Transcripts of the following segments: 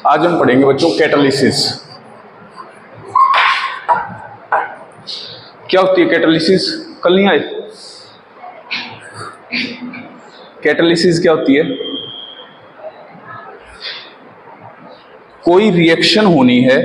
आज हम पढ़ेंगे बच्चों कैटालिसिस। क्या होती है कैटालिसिस? कल नहीं आए? कैटालिसिस क्या होती है? कोई रिएक्शन होनी है,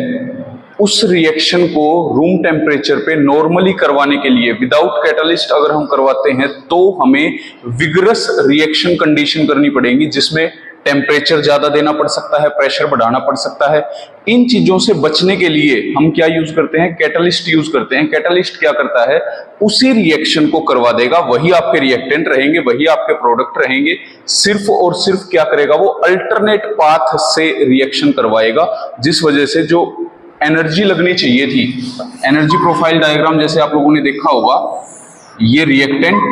उस रिएक्शन को रूम टेम्परेचर पे नॉर्मली करवाने के लिए विदाउट कैटालिस्ट अगर हम करवाते हैं तो हमें विगरस रिएक्शन कंडीशन करनी पड़ेगी, जिसमें टेम्परेचर ज्यादा देना पड़ सकता है, प्रेशर बढ़ाना पड़ सकता है। इन चीजों से बचने के लिए हम क्या यूज करते हैं? कैटालिस्ट यूज करते हैं। कैटालिस्ट क्या करता है? उसी रिएक्शन को करवा देगा, वही आपके रिएक्टेंट रहेंगे, वही आपके प्रोडक्ट रहेंगे, सिर्फ और सिर्फ क्या करेगा? वो अल्टरनेट पाथ से रिएक्शन करवाएगा, जिस वजह से जो एनर्जी लगनी चाहिए थी, एनर्जी प्रोफाइल डायग्राम जैसे आप लोगों ने देखा होगा, ये रिएक्टेंट,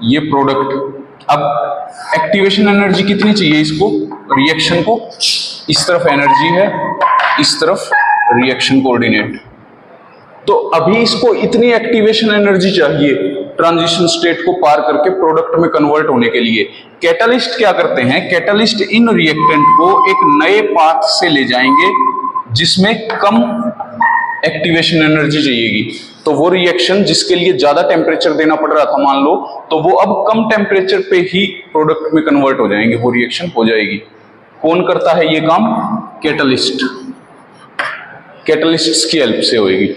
ये प्रोडक्ट। अब एक्टिवेशन एनर्जी कितनी चाहिए इसको, रिएक्शन को? इस तरफ एनर्जी है, इस तरफ रिएक्शन कोऑर्डिनेट। तो अभी इसको इतनी एक्टिवेशन एनर्जी चाहिए ट्रांजिशन स्टेट को पार करके प्रोडक्ट में कन्वर्ट होने के लिए। कैटालिस्ट क्या करते हैं? कैटालिस्ट इन रिएक्टेंट को एक नए पाथ से ले जाएंगे जिसमें कम एक्टिवेशन एनर्जी चाहिएगी। तो वो रिएक्शन जिसके लिए ज्यादा टेम्परेचर देना पड़ रहा था मान लो, तो वो अब कम टेम्परेचर पे ही प्रोडक्ट में कन्वर्ट हो जाएंगे, वो रिएक्शन हो जाएगी। कौन करता है ये काम? कैटालिस्ट। कैटालिस्ट की हेल्प से होगी,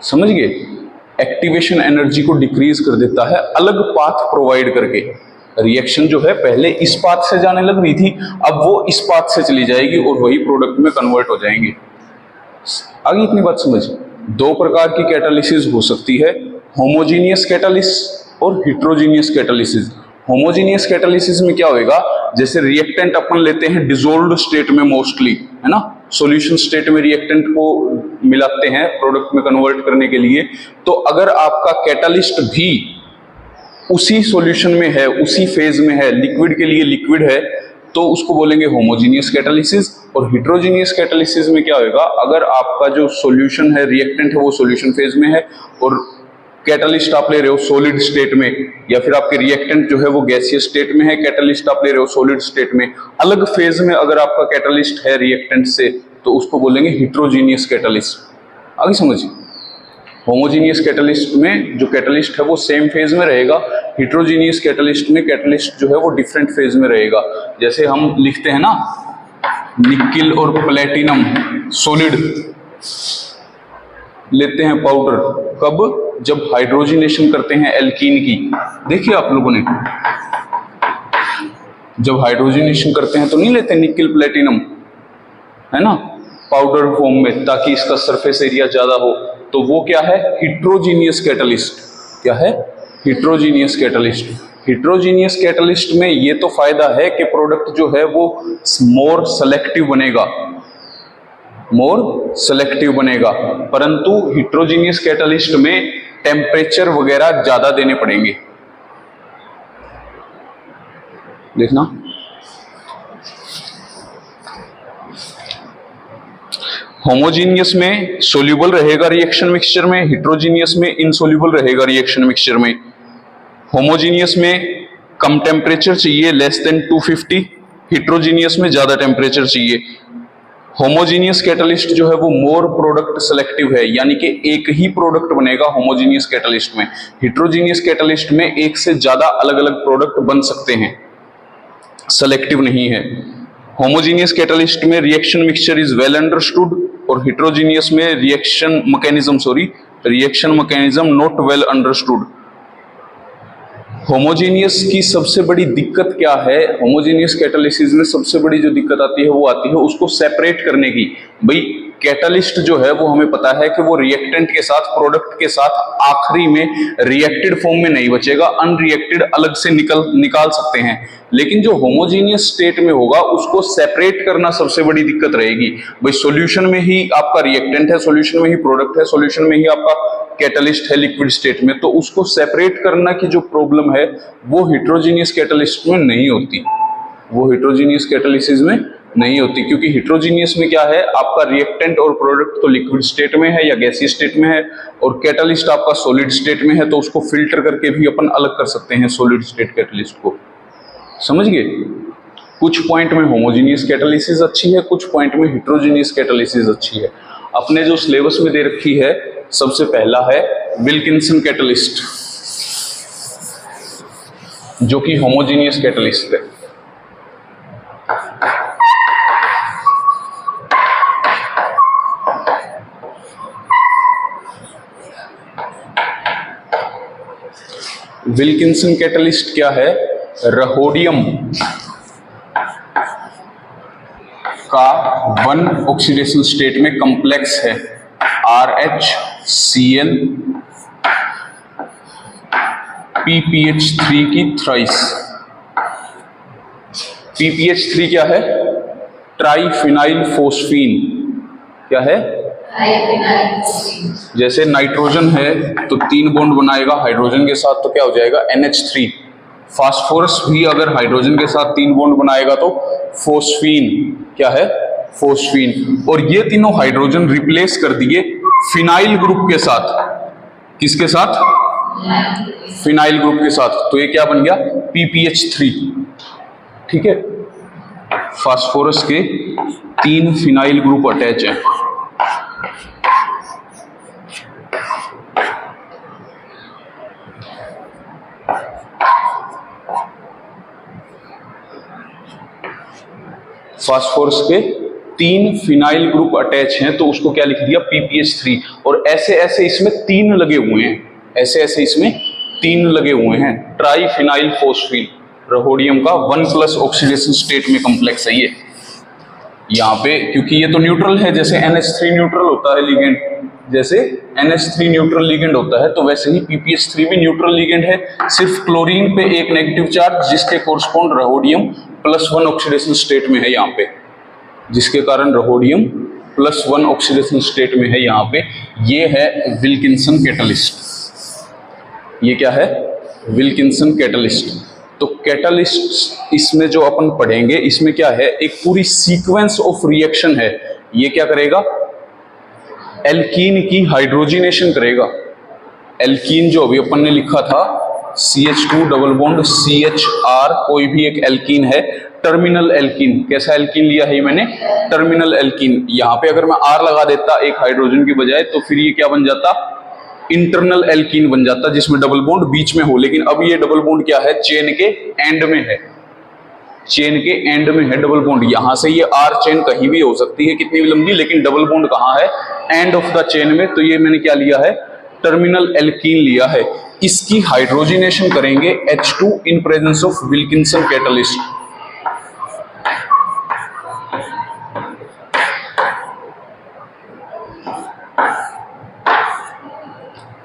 समझ गए? एक्टिवेशन एनर्जी को डिक्रीज कर देता है अलग पाथ प्रोवाइड करके। रिएक्शन जो है पहले इस पाथ से जाने लग रही थी, अब वो इस पाथ से चली जाएगी और वही प्रोडक्ट में कन्वर्ट हो जाएंगे। आगे इतनी बात समझ। दो प्रकार की कैटालिसिस हो सकती है, होमोजीनियस कैटालिसिस और हेट्रोजीनियस कैटालिसिस। होमोजीनियस कैटालिसिस में क्या होएगा? जैसे रिएक्टेंट अपन लेते हैं डिसॉल्व्ड स्टेट में मोस्टली, है ना, सॉल्यूशन स्टेट में रिएक्टेंट को मिलाते हैं प्रोडक्ट में कन्वर्ट करने के लिए। तो अगर आपका कैटालिस्ट भी उसी सॉल्यूशन में है, उसी फेज में है, लिक्विड के लिए लिक्विड है, तो उसको बोलेंगे होमोजीनियस कैटालिसिस। और हेट्रोजीनियस कैटालिसिस में क्या होगा? अगर आपका जो सॉल्यूशन है, रिएक्टेंट है, वो सॉल्यूशन फेज में है और कैटालिस्ट आप ले रहे हो सॉलिड स्टेट में, या फिर आपके रिएक्टेंट जो है वो गैसियस स्टेट में है, कैटालिस्ट आप ले रहे हो सॉलिड स्टेट में, अलग फेज में अगर आपका कैटालिस्ट है रिएक्टेंट से, तो उसको बोलेंगे हेट्रोजीनियस कैटालिस्ट। आगे समझिए। होमोजीनियस कैटालिस्ट में जो कैटालिस्ट है वो सेम फेज में रहेगा, हेट्रोजीनियस कैटालिस्ट में कैटालिस्ट जो है वो डिफरेंट फेज में रहेगा। जैसे हम लिखते हैं ना, निकिल और प्लेटिनम सॉलिड लेते हैं पाउडर, कब? जब हाइड्रोजिनेशन करते हैं एल्कीन की। देखिए आप लोगों ने, जब हाइड्रोजिनेशन करते हैं तो नहीं लेते निकिल प्लेटिनम, है ना, पाउडर फॉर्म में, ताकि इसका सरफेस एरिया ज्यादा हो। तो वो क्या है? Heterogeneous catalyst. क्या है? Heterogeneous catalyst. हेट्रोजीनियस कैटालिस्ट में ये तो फायदा है कि प्रोडक्ट जो है वो मोर सेलेक्टिव बनेगा, मोर सेलेक्टिव बनेगा, परंतु हेट्रोजीनियस कैटालिस्ट में टेम्परेचर वगैरह ज्यादा देने पड़ेंगे। देखना, होमोजीनियस में सोल्यूबल रहेगा रिएक्शन मिक्सचर में, हेट्रोजीनियस में इनसोल्यूबल रहेगा रिएक्शन मिक्सचर में। होमोजीनियस में कम टेम्परेचर चाहिए, लेस देन 250, हेट्रोजीनियस में ज्यादा टेम्परेचर चाहिए। होमोजीनियस कैटालिस्ट जो है वो मोर प्रोडक्ट सेलेक्टिव है, यानी कि एक ही प्रोडक्ट बनेगा होमोजीनियस कैटालिस्ट में। हेट्रोजीनियस कैटालिस्ट में एक से ज्यादा अलग अलग प्रोडक्ट बन सकते हैं, सेलेक्टिव नहीं है। होमोजीनियस कैटालिस्ट में reaction mixture is well understood और हेट्रोजीनियस में reaction mechanism not well understood. Homogeneous की सबसे बड़ी दिक्कत क्या है? होमोजीनियस कैटालिसिस में सबसे बड़ी जो दिक्कत आती है वो आती है उसको सेपरेट करने की। भाई कैटालिस्ट जो है वो हमें पता है कि वो रिएक्टेंट के साथ, प्रोडक्ट के साथ आखिरी में रिएक्टेड फॉर्म में नहीं बचेगा, अनरिएक्टेड अलग से निकाल सकते हैं। लेकिन जो होमोजीनियस स्टेट में होगा उसको सेपरेट करना सबसे बड़ी दिक्कत रहेगी। भाई सॉल्यूशन में ही आपका रिएक्टेंट है, सॉल्यूशन में ही प्रोडक्ट है, सॉल्यूशन में ही आपका कैटालिस्ट है लिक्विड स्टेट में, तो उसको सेपरेट करना की जो प्रॉब्लम है वो हेट्रोजीनियस कैटालिस्ट में नहीं होती, वो हेट्रोजीनियस कैटालिसिस में नहीं होती। क्योंकि हेट्रोजीनियस में क्या है, आपका रिएक्टेंट और प्रोडक्ट तो लिक्विड स्टेट में है या गैसीय स्टेट में है, और कैटालिस्ट आपका सॉलिड स्टेट में है, तो उसको फिल्टर करके भी अपन अलग कर सकते हैं सॉलिड स्टेट कैटालिस्ट को। समझ गए? कुछ पॉइंट में होमोजीनियस कैटालिसिस अच्छी है, कुछ पॉइंट में हेटेरोजीनियस कैटालिसिस अच्छी है। अपने जो सिलेबस में दे रखी है सबसे पहला है विल्किंसन कैटलिस्ट, जो कि होमोजीनियस कैटलिस्ट है। विल्किंसन कैटलिस्ट क्या है? रहोडियम का वन ऑक्सीडेशन स्टेट में कॉम्प्लेक्स है RHCl PPH3 की थ्राइस। PPH3 क्या है? Triphenyl phosphine. क्या है? जैसे नाइट्रोजन है तो 3 बॉन्ड बनाएगा हाइड्रोजन के साथ, तो क्या हो जाएगा? NH3। फास्फोरस भी अगर हाइड्रोजन के साथ 3 बॉन्ड बनाएगा तो फोस्फीन। क्या है? फोस्फीन। और ये तीनों हाइड्रोजन रिप्लेस कर दिए फिनाइल ग्रुप के साथ। किसके साथ? फिनाइल ग्रुप के साथ। तो ये क्या बन गया? PPH3। ठीक है, फास्फोरस के 3 फिनाइल ग्रुप अटैच हैं। फास्फोरस के 3 फिनाइल ग्रुप अटैच हैं, तो उसको क्या लिख दिया? PPH3। और ऐसे ऐसे इसमें 3 लगे हुए हैं, ऐसे ऐसे इसमें 3 लगे हुए हैं। ट्राइफिनाइल फोस्फीन रहोडियम का 1+ ऑक्सीडेशन स्टेट में कॉम्प्लेक्स है ये। यहाँ पे क्योंकि ये तो न्यूट्रल है, जैसे NH3 न्यूट्रल होता है लिगेंड, जैसे NH3 न्यूट्रल लिगेंड होता है, तो वैसे ही PPH3 भी न्यूट्रल लिगेंड है। सिर्फ क्लोरीन पे एक नेगेटिव चार्ज जिसके कोरस्पॉन्ड रहोडियम +1 ऑक्सीडेशन स्टेट में है यहाँ पे, जिसके कारण रहोडियम +1 ऑक्सीडेशन स्टेट में है यहाँ पे। ये है विल्किंसन कैटलिस्ट। ये क्या है? Wilkinson catalyst. तो कैटलिस्ट इसमें जो अपन पढ़ेंगे, इसमें क्या है? एक पूरी सीक्वेंस ऑफ रिएक्शन है। ये क्या करेगा? एल्कीन की हाइड्रोजिनेशन करेगा। एल्कीन जो अभी अपन ने लिखा था CH2 डबल बॉन्ड CHR, कोई भी एक एल्कीन है, टर्मिनल एल्कीन। कैसा एल्कीन लिया है मैंने? Terminal alkene. यहाँ पे अगर मैं R लगा देता एक हाइड्रोजन की बजाय, तो फिर ये क्या बन जाता? इंटरनल एल्कीन बन जाता, जिसमें डबल बॉन्ड बीच में हो। लेकिन अब ये डबल बॉन्ड क्या है? चेन के एंड में है, चेन के एंड में है डबल बॉन्ड। यहां से ये R चेन कहीं भी हो सकती है, कितनी भी लंबी, लेकिन डबल बॉन्ड कहाँ है? एंड ऑफ द चेन में। तो ये मैंने क्या लिया है? टर्मिनल एल्कीन लिया है। इसकी हाइड्रोजिनेशन करेंगे H2 in presence of Wilkinson catalyst.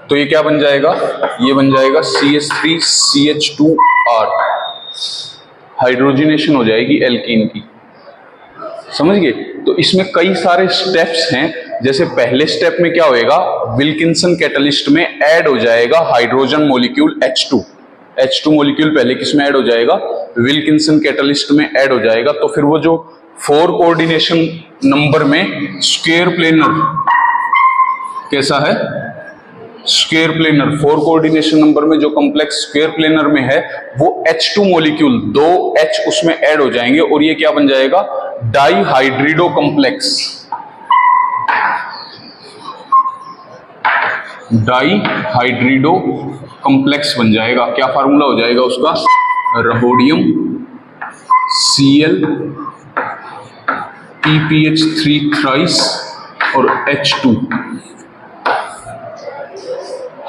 तो ये क्या बन जाएगा? ये बन जाएगा CH3CH2R। हाइड्रोजिनेशन हो जाएगी एल्कीन की, समझ गए? तो इसमें कई सारे स्टेप्स हैं। जैसे पहले स्टेप में क्या होएगा? विल्किंसन कैटलिस्ट में ऐड हो जाएगा hydrogen molecule H2। H2 molecule पहले किस में ऐड हो जाएगा? विल्किंसन कैटलिस्ट में ऐड हो जाएगा। तो फिर वो जो 4 कोऑर्डिनेशन नंबर में स्क्वायर प्लेनर, कैसा है? Square planar. 4 कोऑर्डिनेशन नंबर में जो कॉम्प्लेक्स स्क्वायर प्लेनर में है, वो H2 मॉलिक्यूल 2 H उसमें ऐड हो जाएंगे, और ये क्या बन जाएगा? डाइहाइड्रिडो कॉम्प्लेक्स। डाइहाइड्रिडो कॉम्प्लेक्स बन जाएगा। क्या फार्मूला हो जाएगा उसका? रहोडियम Cl PPH3 थ्राइस और H2।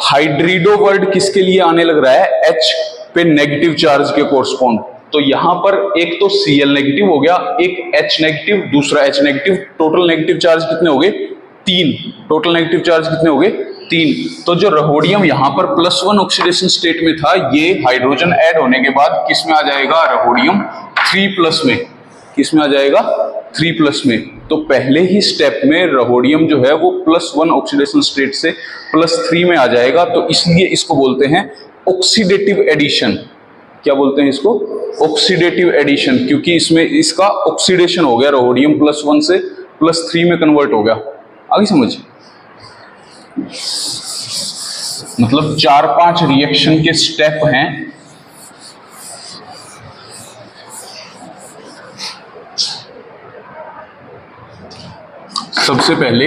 हाइड्रिडो वर्ड किसके लिए आने लग रहा है? H पे नेगेटिव चार्ज के कोरस्पॉन्ड। तो यहां पर एक तो Cl नेगेटिव हो गया, एक H नेगेटिव, दूसरा H negative. Total negative charge कितने हो गए? 3। टोटल नेगेटिव चार्ज कितने हो गए? 3। तो जो रहोडियम यहां पर +1 ऑक्सीडेशन स्टेट में था, ये हाइड्रोजन ऐड होने के बाद किस में आ जाएगा? रहोडियम 3+ में। किस में आ जाएगा? 3+ में। तो पहले ही स्टेप में रहोडियम जो है वो +1 ऑक्सीडेशन स्टेट से +3 में आ जाएगा। तो इसलिए इसको बोलते हैं ऑक्सीडेटिव एडिशन। क्या बोलते हैं इसको? ऑक्सीडेटिव एडिशन, क्योंकि इसमें इसका ऑक्सीडेशन हो गया, रहोडियम +1 से +3 में कन्वर्ट हो गया। आगे समझ? मतलब 4-5 रिएक्शन के स्टेप हैं। सबसे पहले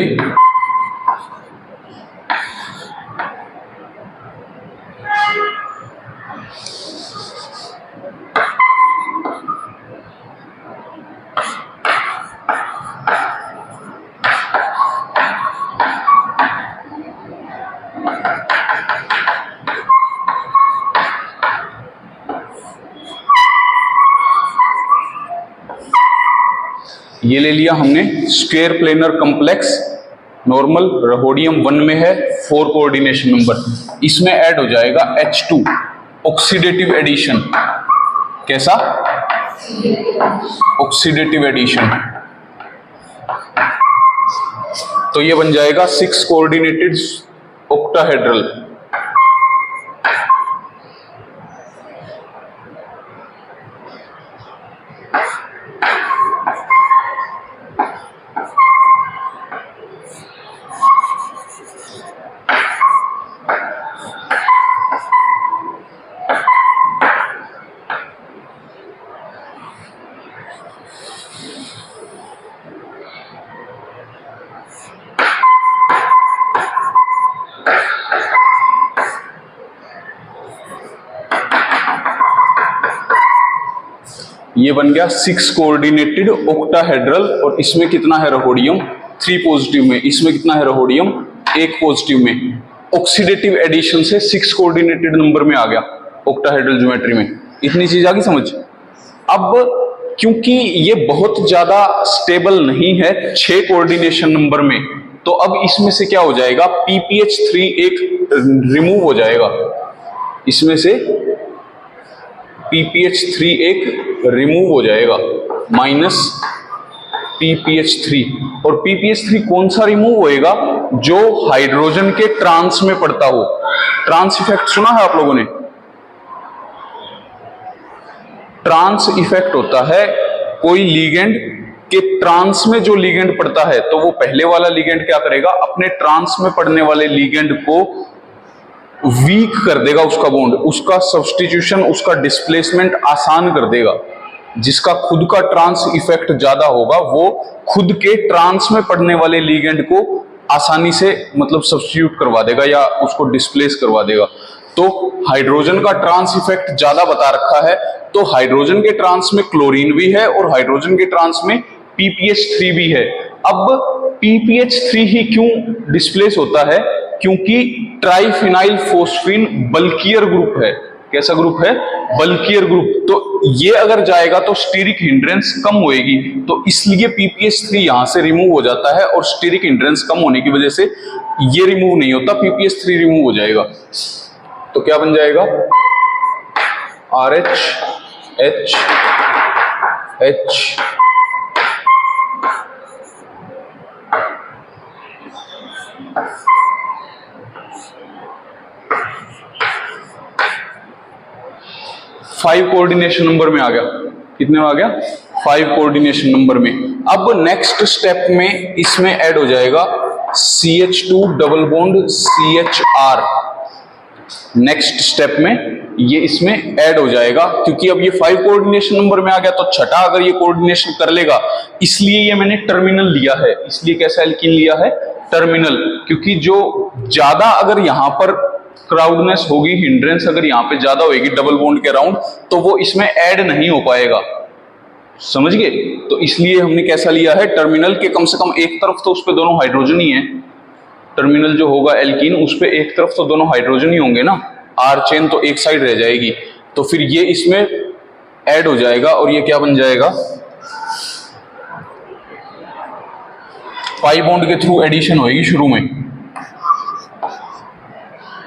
ये ले लिया हमने स्क्वायर प्लेनर कॉम्प्लेक्स, नॉर्मल रहोडियम 1 में है, 4 कोऑर्डिनेशन नंबर। इसमें ऐड हो जाएगा H2 ऑक्सीडेटिव एडिशन। कैसा? Oxidative addition. तो ये बन जाएगा 6 कोऑर्डिनेटेड ऑक्टाहेड्रल। ये बन गया 6 कोऑर्डिनेटेड ऑक्टाहेड्रल। और इसमें कितना है रहोडियम? 3 पॉजिटिव में। इसमें कितना है रहोडियम? 1 पॉजिटिव में। ऑक्सीडेटिव एडिशन से 6 कोऑर्डिनेटेड नंबर में आ गया ऑक्टाहेड्रल ज्योमेट्री में। इतनी चीज आ गई समझ? अब क्योंकि ये बहुत ज्यादा स्टेबल नहीं है 6 कोऑर्डिनेशन नंबर में, तो अब इसमें से क्या हो जाएगा? PPH3 एक रिमूव हो जाएगा। इसमें से PPH3 एक रिमूव हो जाएगा, माइनस PPH3। और PPH3 कौन सा रिमूव होएगा? जो हाइड्रोजन के ट्रांस में पड़ता हो। ट्रांस इफेक्ट सुना है आप लोगों ने? ट्रांस इफेक्ट होता है कोई लिगेंड के ट्रांस में जो लिगेंड पड़ता है, तो वो पहले वाला लिगेंड क्या करेगा? अपने ट्रांस में पड़ने वाले लिगेंड को वीक कर देगा, उसका बॉन्ड, उसका सब्स्टिट्यूशन, उसका डिस्प्लेसमेंट आसान कर देगा। जिसका खुद का ट्रांस इफेक्ट ज्यादा होगा वो खुद के ट्रांस में पड़ने वाले लिगेंड को आसानी से मतलब सब्स्टिट्यूट करवा देगा या उसको डिस्प्लेस करवा देगा। तो हाइड्रोजन का ट्रांस इफेक्ट ज्यादा बता रखा है, तो हाइड्रोजन के ट्रांस में क्लोरीन भी है और हाइड्रोजन के ट्रांस में PPH3 भी है। अब PPH3 ही क्यों डिस्प्लेस होता है? क्योंकि ट्राइफिनाइल फोस्फीन बल्कियर ग्रुप है। कैसा ग्रुप है? Bulkier group. तो ये अगर जाएगा तो स्टीरिक हिंड्रेंस कम होएगी, तो इसलिए PPH3 यहां से रिमूव हो जाता है और स्टीरिक हिंड्रेंस कम होने की वजह से ये रिमूव नहीं होता, PPH3 रिमूव हो जाएगा। तो क्या बन जाएगा? RH H H 5 coordination number में आ गया। कितने में आ गया? 5 कोऑर्डिनेशन नंबर में। अब नेक्स्ट स्टेप में इसमें ऐड हो जाएगा CH2 double bond CHR। Next step में ये इसमें ऐड हो जाएगा, क्योंकि अब ये 5 कोऑर्डिनेशन नंबर में आ गया, तो छठा अगर ये कोऑर्डिनेशन कर लेगा, इसलिए ये मैंने टर्मिनल लिया है। इसलिए कैसा एल्कीन लिया है? टर्मिनल। क्योंकि जो ज्यादा अगर यहां पर क्राउडनेस होगी, हिंड्रेंस अगर यहाँ पे ज्यादा होगी डबल बॉन्ड के अराउंड, तो वो इसमें ऐड नहीं हो पाएगा। समझ गए? तो इसलिए हमने कैसा लिया है? टर्मिनल के कम से कम एक तरफ तो उस पे दोनों हाइड्रोजन ही है। टर्मिनल जो होगा एल्कीन, उस पे एक तरफ तो दोनों हाइड्रोजन ही होंगे ना, R चेन तो एक साइड रह जाएगी। तो फिर ये इसमें ऐड हो जाएगा और ये क्या बन जाएगा? 5 बॉन्ड के थ्रू एडिशन होगी शुरू में,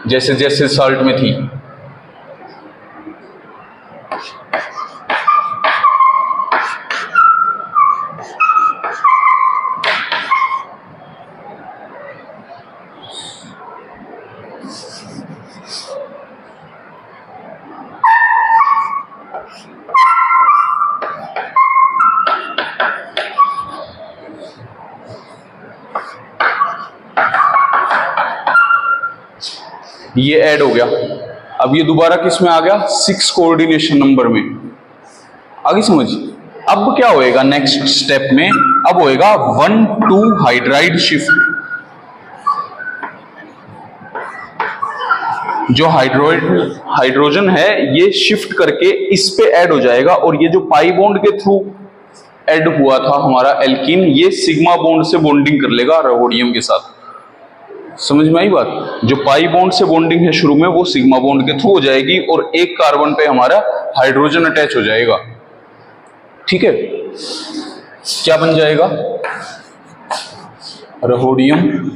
जैसे जैसे साल्ट में थी। ये ऐड हो गया। अब ये दोबारा किस में आ गया? 6 कोऑर्डिनेशन नंबर में। आगे समझ? अब क्या होएगा नेक्स्ट स्टेप में, अब होएगा 1,2 हाइड्राइड शिफ्ट। जो हाइड्रोजन है ये शिफ्ट करके इस पे ऐड हो जाएगा, और ये जो पाई बॉन्ड के थ्रू ऐड हुआ था हमारा एल्कीन, ये सिग्मा बॉन्ड से बॉन्डिंग कर लेगा रोडियम के साथ। समझ में आई बात? जो पाई बॉन्ड से बॉन्डिंग है शुरू में, वो सिग्मा बॉन्ड के थ्रू हो जाएगी, और एक कार्बन पे हमारा हाइड्रोजन अटैच हो जाएगा। ठीक है, क्या बन जाएगा? रोडियम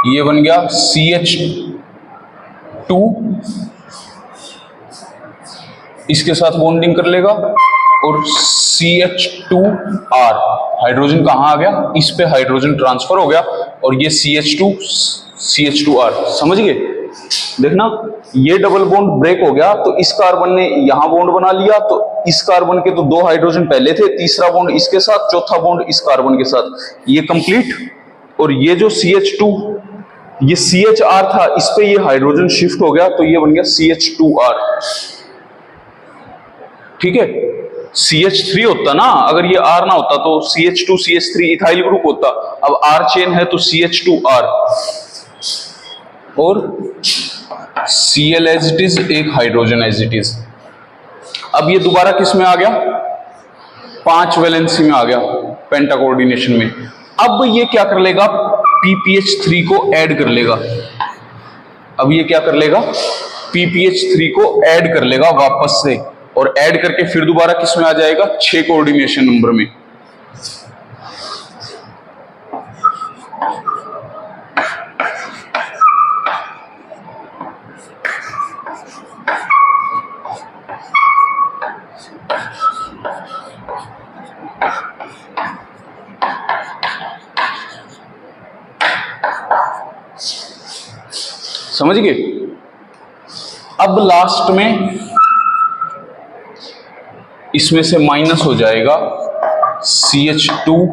ये बन गया CH2, इसके साथ बॉन्डिंग कर लेगा, और CH2R, हाइड्रोजन कहां आ गया? इस पे हाइड्रोजन ट्रांसफर हो गया, और ये CH2R। समझ गए? देखना, ये डबल बॉन्ड ब्रेक हो गया, तो इस कार्बन ने यहां बॉन्ड बना लिया, तो इस कार्बन के तो 2 हाइड्रोजन पहले थे, तीसरा बॉन्ड इसके साथ, चौथा बॉन्ड इस कार्बन के साथ, ये कंप्लीट। और ये जो CH2, ये CHR था, इस पे ये हाइड्रोजन शिफ्ट हो गया, तो ये बन गया CH2R। ठीक है, CH3 होता ना, अगर ये R ना होता तो CH2 CH3 इथाइल ग्रुप होता। अब R चेन है तो CH2R, और Cl एज इट इज, एक हाइड्रोजन एज इट इज। अब ये दोबारा किस में आ गया? 5 वैलेंसी में आ गया, पेंटा कोऑर्डिनेशन में। अब ये क्या कर लेगा? PPH3 को ऐड कर लेगा। अब ये क्या कर लेगा? PPH3 को ऐड कर लेगा वापस से, और ऐड करके फिर दोबारा किस में आ जाएगा? 6 कोऑर्डिनेशन नंबर में। समझ गए? अब लास्ट में इसमें से माइनस हो जाएगा CH3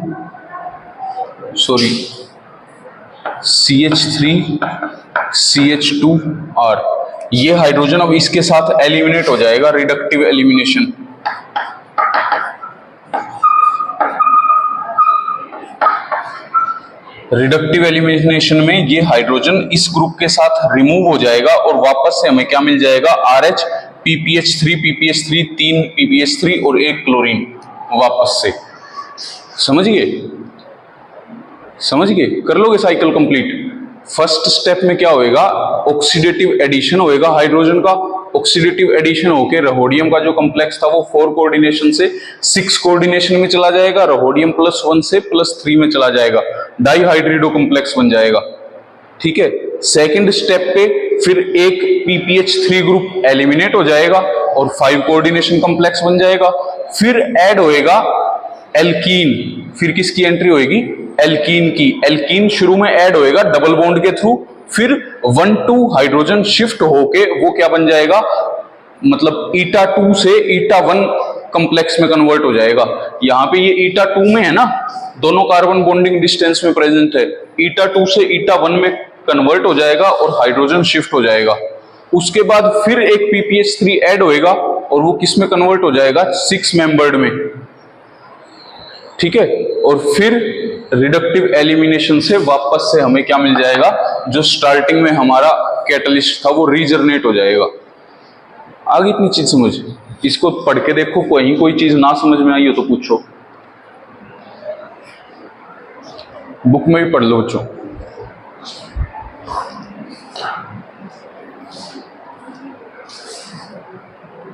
CH2R। ये हाइड्रोजन अब इसके साथ एलिमिनेट हो जाएगा, रिडक्टिव एलिमिनेशन। रिडक्टिव एलिमिनेशन में ये हाइड्रोजन इस ग्रुप के साथ रिमूव हो जाएगा, और वापस से हमें क्या मिल जाएगा? RH, PPH3 PPH3, 3 PPH3 और 1 क्लोरीन वापस से। समझ गए? समझ गए? कर लोगे साइकिल कंप्लीट। फर्स्ट स्टेप में क्या होएगा? ऑक्सीडेटिव एडिशन होएगा हाइड्रोजन का। ऑक्सीडेटिव एडिशन होके रोडियम का जो कॉम्प्लेक्स था वो 4 कोऑर्डिनेशन से 6 कोऑर्डिनेशन में चला जाएगा, रोडियम +1 से +3 में चला जाएगा, डाइहाइड्रिडो कॉम्प्लेक्स बन जाएगा। ठीक है, सेकंड स्टेप पे फिर एक PPH3 ग्रुप एलिमिनेट हो जाएगा और 5 कोऑर्डिनेशन कॉम्प्लेक्स बन जाएगा। फिर ऐड होएगा एल्कीन। फिर किसकी एंट्री होएगी? एल्कीन की। एल्कीन शुरू में ऐड होएगा डबल बॉन्ड के थ्रू, फिर 1,2 हाइड्रोजन शिफ्ट होके वो क्या बन जाएगा? मतलब 𝜂2 से 𝜂1 कॉम्प्लेक्स में कन्वर्ट हो जाएगा। यहाँ पे ये 𝜂2 में है ना, दोनों कार्बन बॉन्डिंग डिस्टेंस में प्रेजेंट है, 𝜂2 से 𝜂1 में कन्वर्ट हो जाएगा और हाइड्रोजन शिफ्ट हो जाएगा। उसके बाद फिर एक PPH3 ऐड होएगा और वो किस में कन्वर्ट हो जाएगा? 6 मेंबर्ड में। ठीक है, और फिर रिडक्टिव एलिमिनेशन से वापस से हमें क्या मिल जाएगा? जो स्टार्टिंग में हमारा कैटलिस्ट था वो रीजनरेट हो जाएगा। आगे इतनी चीज समझ, इसको पढ़ के देखो, कोई चीज ना समझ में आई हो तो पूछो, बुक में भी पढ़ लो बच्चों।